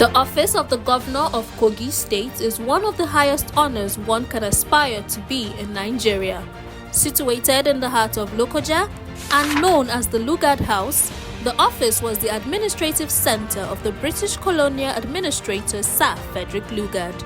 The office of the governor of Kogi State is one of the highest honors one can aspire to be in Nigeria. Situated in the heart of Lokoja and known as the Lugard House, the office was the administrative center of the British colonial administrator Sir Frederick Lugard,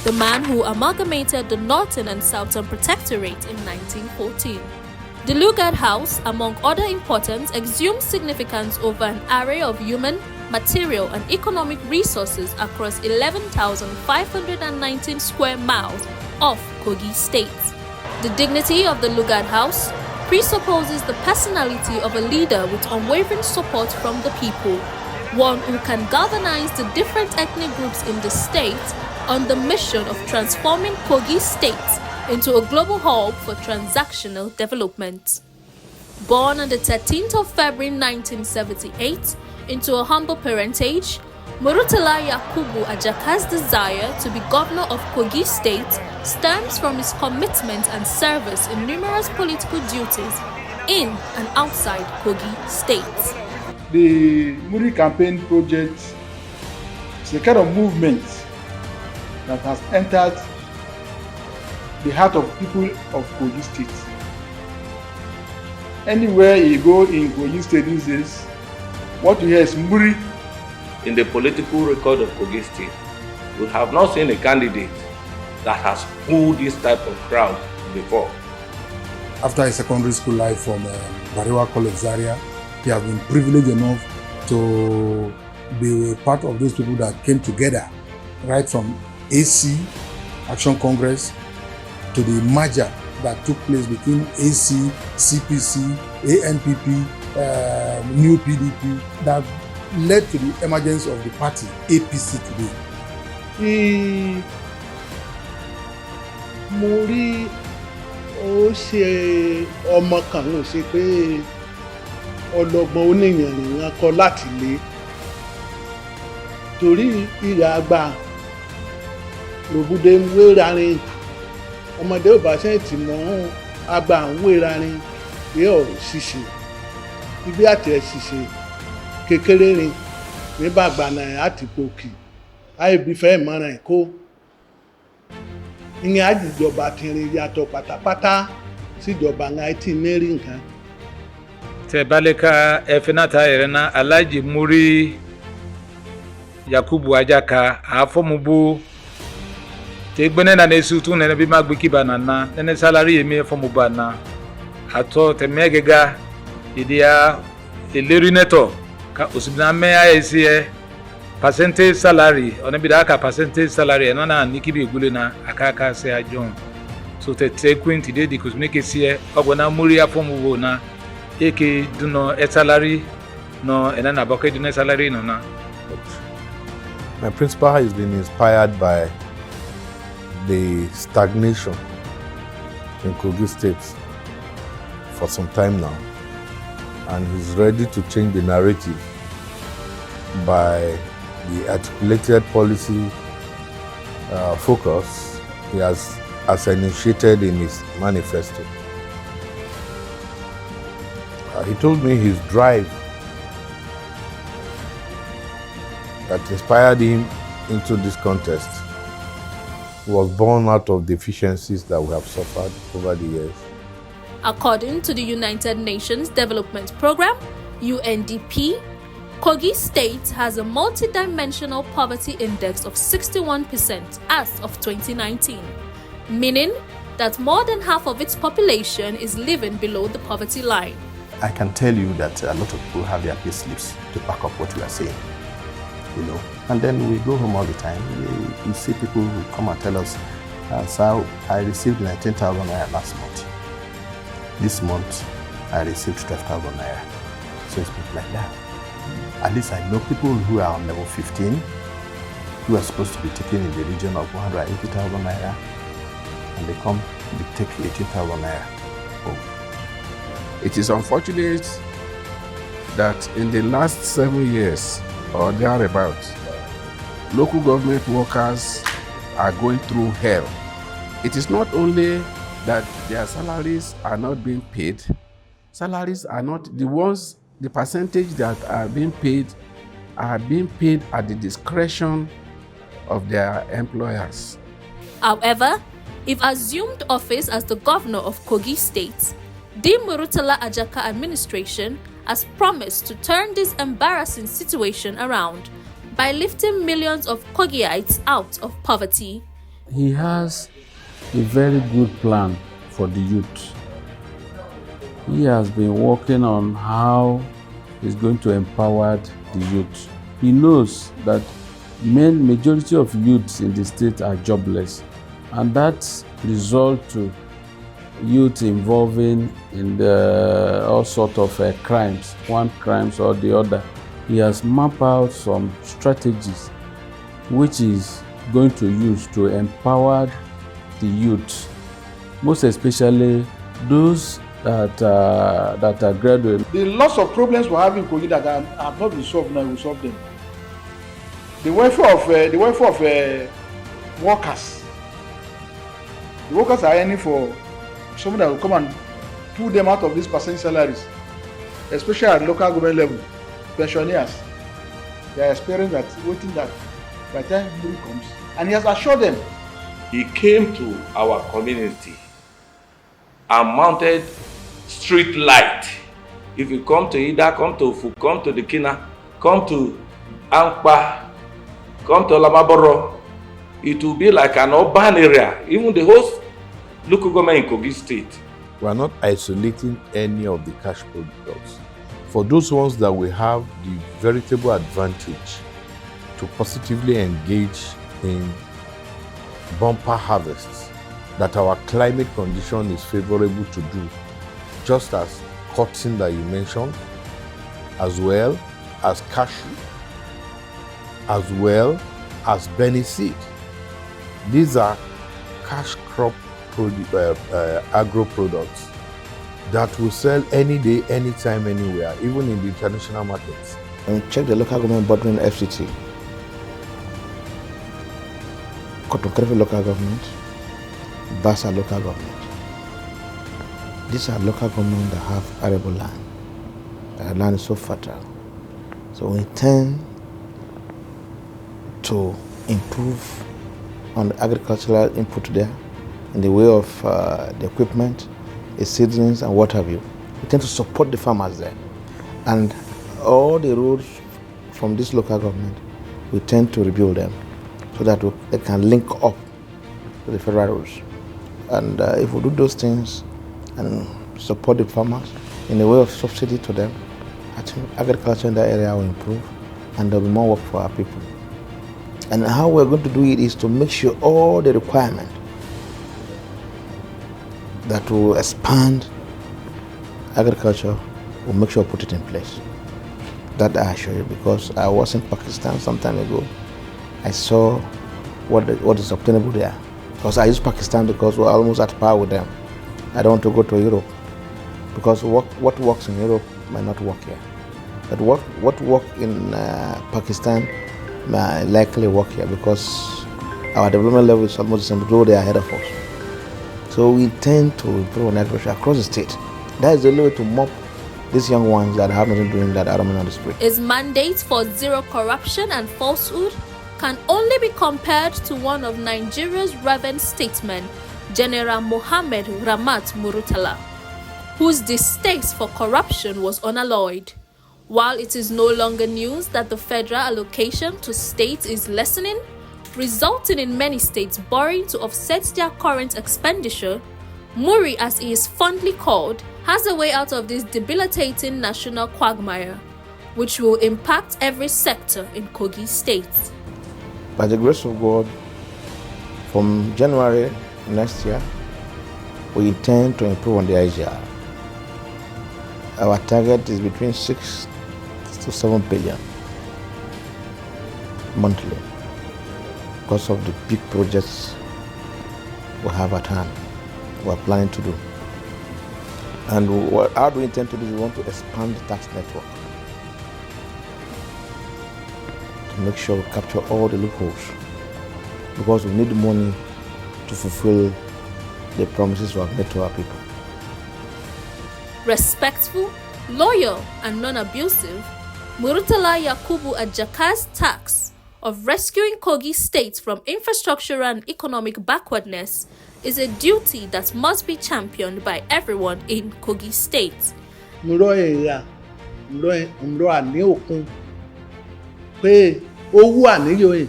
the man who amalgamated the Northern and Southern Protectorate in 1914. The Lugard House, among other importance, exhumes significance over an array of human, material and economic resources across 11,519 square miles of Kogi State. The dignity of the Lugard House presupposes the personality of a leader with unwavering support from the people, one who can galvanize the different ethnic groups in the state on the mission of transforming Kogi State into a global hub for transactional development. Born on the 13th of February 1978 into a humble parentage, Muritala Yakubu Ajaka's desire to be governor of Kogi State stems from his commitment and service in numerous political duties in and outside Kogi State. The Muri campaign project is a kind of movement that has entered the heart of people of Kogi State. Anywhere you go in Kogi State these days, what you hear is Muri. In the political record of Kogi State, we have not seen a candidate that has pulled this type of crowd before. After his secondary school life from Barewa College Zaria, he has been privileged enough to be a part of those people that came together, right from AC, Action Congress, to the merger that took place between AC, CPC, ANPP, New PDP, that led to the emergence of the party APC today. Muri ó ṣe ọmọ kan ló ṣe pé ọlọ́gbọ́n oníyànrìyàn kọ láti lé torí ìyá àgbà lòbúdé ń wéra rin ọmọdé ò bá ṣe tì mọ́ àgbà ń wéra rin bí ọ̀rọ̀ ṣíṣe ibi àti ẹ̀ ṣíṣe kékeré rin nígbà gbànà àti pòkì àìbí fẹ́ mọ́ràn ẹ̀kọ́ ìyẹn àjìjọba ti rin yàtọ̀ pátápátá síjọba àìtí mẹ́rin nǹkan. Tẹ baleka efinata yerena Alhaji Muri Yakubu Ajaka afomubu te gbene na nesu tu ne bi magbiki banana ne salary emi fomubu na ato te megega idia elerineto ka osibna me ayesie percentage salary ona bi da ka percentage salary na na nikibi egule na akaka se ajon so te quinti de kusmeke sie ogona Muri afomubu na eke do no salary no enana boke do no salary no na. My principal has been inspired by the stagnation in Kogi State for some time now, and he's ready to change the narrative by the articulated policy focus he has initiated in his manifesto. He told me his drive that inspired him into this contest was born out of deficiencies that we have suffered over the years. According to the United Nations Development Programme, UNDP, Kogi State has a multidimensional poverty index of 61% as of 2019, meaning that more than half of its population is living below the poverty line. I can tell you that a lot of people have their pay slips to back up what we are saying, And then we go home all the time. We see people who come and tell us, "Sir, I received 19,000 naira last month. This month, I received 12,000 naira." So it's people like that. At least I know people who are on level 15, who are supposed to be taking in the region of 180,000 naira, and they come, they take 18,000 naira home. It is unfortunate that in the last 7 years or thereabouts, local government workers are going through hell. It is not only that their salaries are not being paid, salaries are not the percentage that are being paid are being paid at the discretion of their employers. However, if assumed office as the governor of Kogi State, the Muritala Ajaka administration has promised to turn this embarrassing situation around by lifting millions of Kogiites out of poverty. He has a very good plan for the youth. He has been working on how he's going to empower the youth. He knows that majority of youths in the state are jobless, and that results to youth involving in all sorts of crimes, one crimes or the other. He has mapped out some strategies which is going to use to empower the youth, most especially those that are graduate. The lots of problems we have in Kogi that have not been solved now, we will solve them. The welfare of workers. The workers are earning for someone that will come and pull them out of these percentage salaries, especially at local government level. Pensioners, they are experiencing that, waiting that by the time Muri comes, and he has assured them. He came to our community and mounted street light. If you come to Ida, come to Ufu, come to the Kina, come to Ankpa, come to Lamaboro, it will be like an urban area, even the whole local government in Kogi State. We are not isolating any of the cash products. For those ones that we have the veritable advantage to positively engage in bumper harvests, that our climate condition is favorable to do, just as cotton that you mentioned, as well as cashew, as well as Benny seed. These are cash crop agro products that will sell any day, anytime, anywhere, even in the international markets. And check the local government bordering FCT, Kotokerefe local government, Basa local government. These are local governments that have arable land. Their land is so fertile. So we intend to improve on the agricultural input there in the way of the equipment, the seedlings, and what have you. We tend to support the farmers there. And all the roads from this local government, we tend to rebuild them so that they can link up to the federal roads. And if we do those things and support the farmers in the way of subsidy to them, I think agriculture in that area will improve and there will be more work for our people. And how we're going to do it is to make sure all the requirements that will expand agriculture, we'll make sure we put it in place. That I assure you, because I was in Pakistan some time ago. I saw what is obtainable there. Because I use Pakistan because we're almost at par with them. I don't want to go to Europe because what works in Europe might not work here. But what works in Pakistan might likely work here because our development level is almost the same, though they are ahead of us. So we intend to improve on agriculture across the state. That is the only way to mop these young ones that have nothing doing that are roaming on the street. His mandate for zero corruption and falsehood can only be compared to one of Nigeria's reverend statesmen, General Mohammed Ramat Muritala, whose distaste for corruption was unalloyed. While it is no longer news that the federal allocation to states is lessening, resulting in many states borrowing to offset their current expenditure, Muri, as he is fondly called, has a way out of this debilitating national quagmire, which will impact every sector in Kogi State. By the grace of God, from January next year, we intend to improve on the IGR. Our target is between 6 to 7 billion monthly because of the big projects we have at hand, we are planning to do. And how do we intend to do? We want to expand the tax network to make sure we capture all the loopholes, because we need the money to fulfill the promises we have made to our people. Respectful, loyal, and non-abusive, Muritala Yakubu Ajaka's task of rescuing Kogi State from infrastructural and economic backwardness is a duty that must be championed by everyone in Kogi State. Mro àní òkun pé owó àníyó yìí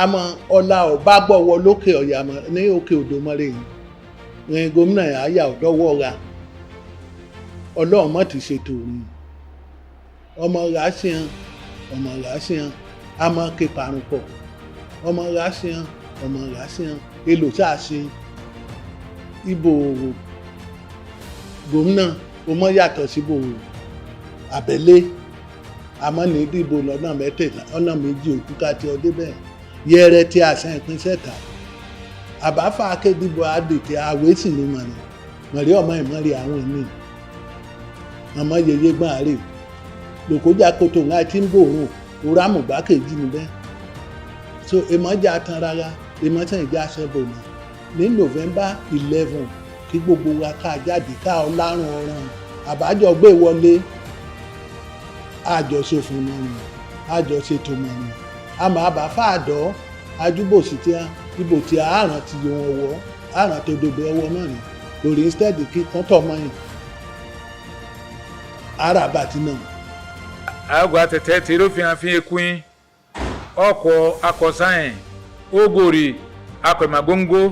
àmọ́ ọlá ọba gbọ́wọ́ lókè ọ̀yà ní òkè odò mọ́rẹ́ yìí rìn gómìnà àyà ọ̀dọ́wọ́ ra ọlọ́run mọ́ ti ṣètò rí ọmọ rà ṣehan àmọ́ ké parun pọ̀ ọmọ rà ṣehan èlò tá a ṣe ìbò gómìnà ọmọ yàtọ̀ síbò abẹ́lé àmọ́ ní ìdìbò lọ́nà mẹ́tẹ̀ẹ̀lá ọ̀nà méjì òkú káàtì ọdẹ bẹ́ẹ̀ yẹrẹ tí a sàn ìpínsẹ̀ ta àbáfà akédìbò àdètè àwé sì ní mọ̀nà mọ̀rí ọmọ ìmọ̀rí àwọn èmi ọmọ yeye gbọ́n àárè lòkójà kòtò ńlá tí ń bòrùn òrà mùgbà kejì níbẹ̀ so ìmọ̀jà tan rárá ìmọ̀tàn ìjà sẹ́bọ̀ náà ní November 11 kí gbogbo wa ká jáde ká ọlárun ọ̀ràn àbájọ gbé wọlé àjọṣòfin mọ́ ni àjọṣètò mọ́ ni àmọ́ àbáfà àdọ́ ajúbòsí tí a ibò tí àárán ti yọ wọn wọ́ àárán tó dodo ọwọ́ náà ni lórí instead kí kán tọ̀ mọ́ yìí ara àbàtì náà. àgọ́ àtẹ̀tẹ̀ tí ló fi hàn fi ekun ọkọ̀ akọ̀sáyìn ogori akọ̀màgbóńgó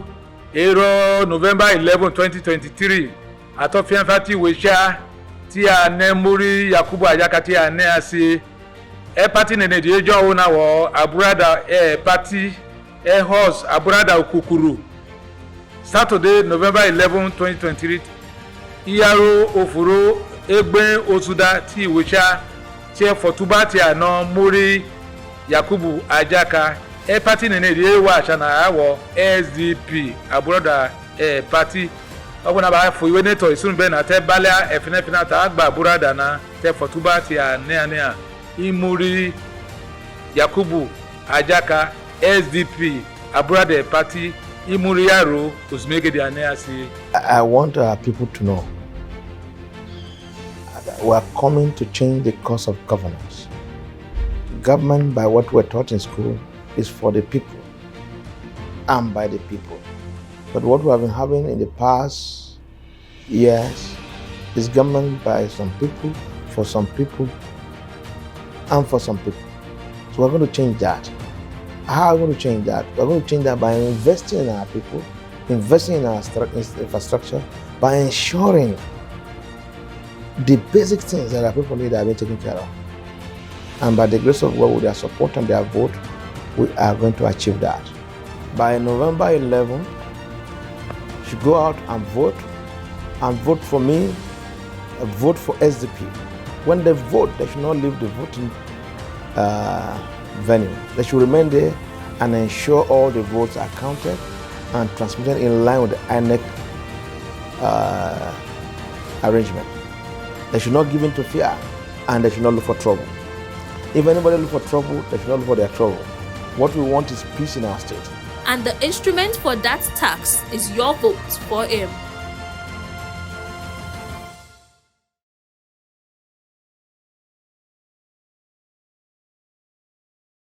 èrò November 11 2023 àtọ́fíànfà tí ìwé ṣá tí a ní Muri Yakubu Ajaka tí a ní a sí pati nene di ejo wo na wo aburada pati horse aburada okukuru Saturday November 11 2023 iyaro ofuro egbe osuda ti iwecha ti fotuba ti ana Muri Yakubu Ajaka pati nene di wa chana awo SDP aburada pati ọgbọ́n bá fò ìwé nítọ̀ ìsúnbẹ́ náà tẹ́ balẹ̀ ẹ̀fínẹ́fínà tá a gba búrádà náà tẹ́ fọ̀túbà ti àníàníà Muri Yakubu Ajaka SDP abúrádà party Muri yaro òsùnmẹ́gẹ̀dẹ̀ àníà sí. I want our people to know that we are coming to change the course of governance. Government, by what we're taught in school, is for the people and by the people. But what we have been having in the past years is government by some people, for some people, and for some people. So we're going to change that. How are we going to change that? We're going to change that by investing in our people, investing in our infrastructure, by ensuring the basic things that our people need are being taken care of. And by the grace of God, with their support and their vote, we are going to achieve that. By November 11, should go out and vote for me, vote for SDP. When they vote, they should not leave the voting venue. They should remain there and ensure all the votes are counted and transmitted in line with the INEC arrangement. They should not give in to fear and they should not look for trouble. If anybody look for trouble, they should not look for their trouble. What we want is peace in our state. And the instrument for that task is your vote for him.